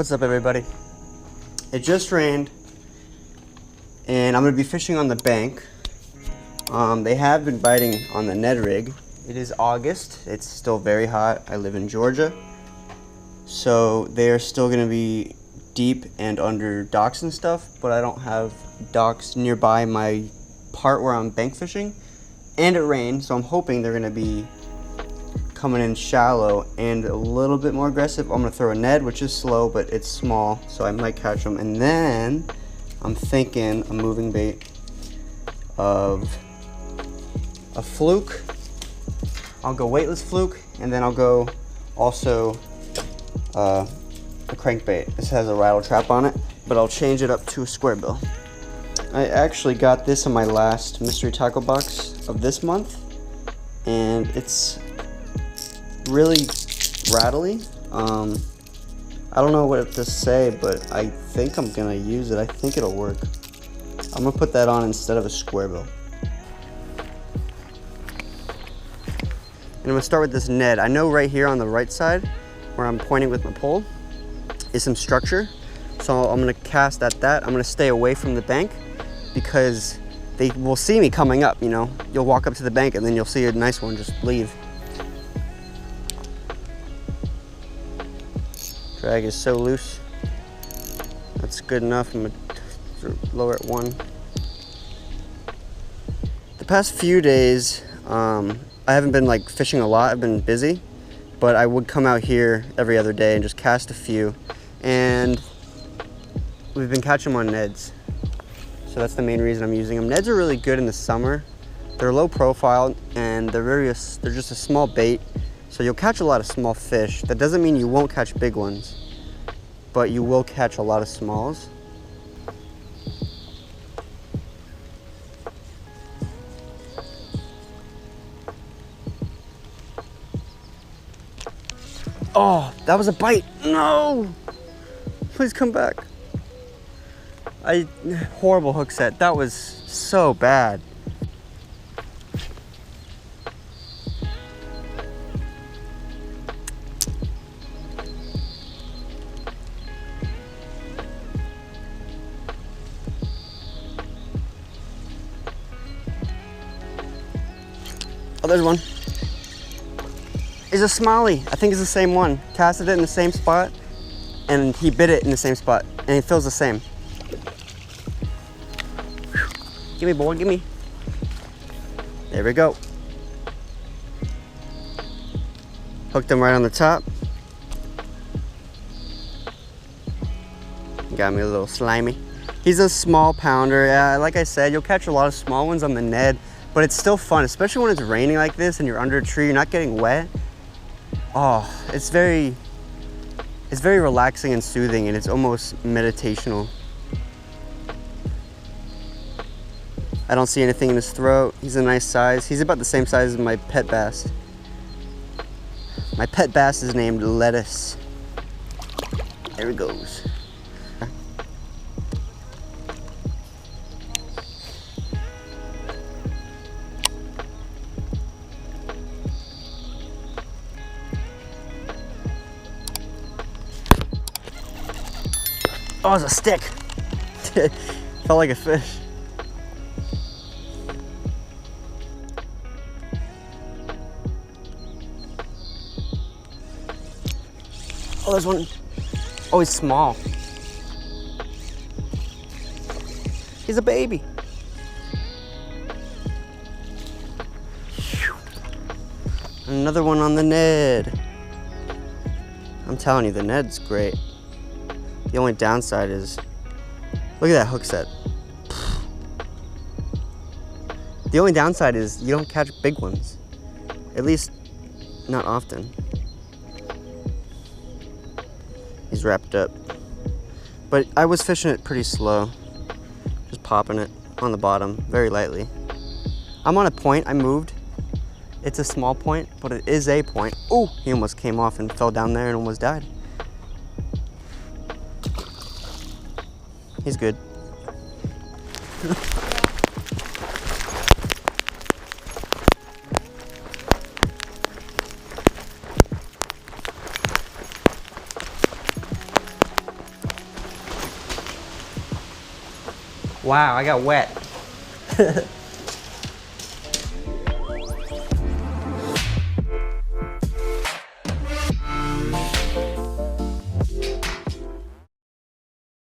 What's up, everybody? It just rained and I'm gonna be fishing on the bank. They have been biting on the Ned rig. It is August, it's still very hot. I live in Georgia, so they are still gonna be deep and under docks and stuff, but I don't have docks nearby my part where I'm bank fishing, and it rained, so I'm hoping they're gonna be coming in shallow and a little bit more aggressive. I'm gonna throw a Ned, which is slow, but it's small, so I might catch them. And then I'm thinking a moving bait of a fluke. I'll go weightless fluke, and then I'll go also a crankbait. This has a rattle trap on it, but I'll change it up to a square bill. I actually got this in my last mystery tackle box of this month, and it's really rattly. I don't know what to say, but I think I'm gonna use it. I think it'll work. I'm gonna put that on instead of a square bill. And I'm gonna start with this Ned. I know right here on the right side, where I'm pointing with my pole, is some structure. So I'm gonna cast at that. I'm gonna stay away from the bank because they will see me coming up, you know. You'll walk up to the bank and then you'll see a nice one just leave. Drag is so loose. That's good enough. I'm gonna lower it one. The past few days, I haven't been like fishing a lot. I've been busy, but I would come out here every other day and just cast a few. And we've been catching them on Neds. So that's the main reason I'm using them. Neds are really good in the summer. They're low profile and they're just a small bait. So you'll catch a lot of small fish. That doesn't mean you won't catch big ones, but you will catch a lot of smalls. Oh, that was a bite. No! Please come back. Horrible hook set. That was so bad. Oh, there's one. It's a smalley. I think it's the same one. Casted it in the same spot, and he bit it in the same spot, and it feels the same. Give me, boy, give me. There we go. Hooked him right on the top. Got me a little slimy. He's a small pounder. Yeah, like I said, you'll catch a lot of small ones on the Ned, but it's still fun, especially when it's raining like this and you're under a tree, you're not getting wet. Oh, it's very relaxing and soothing, and it's almost meditational. I don't see anything in his throat. He's a nice size. He's about the same size as my pet bass. My pet bass is named Lettuce. There he goes. Oh, it's a stick. Felt like a fish. Oh, there's one. Oh, he's small. He's a baby. Another one on the Ned. I'm telling you, the Ned's great. The only downside is, look at that hook set. The only downside is you don't catch big ones. At least, not often. He's wrapped up. But I was fishing it pretty slow. Just popping it on the bottom, very lightly. I'm on a point, I moved. It's a small point, but it is a point. Oh, he almost came off and fell down there and almost died. He's good. Wow, I got wet.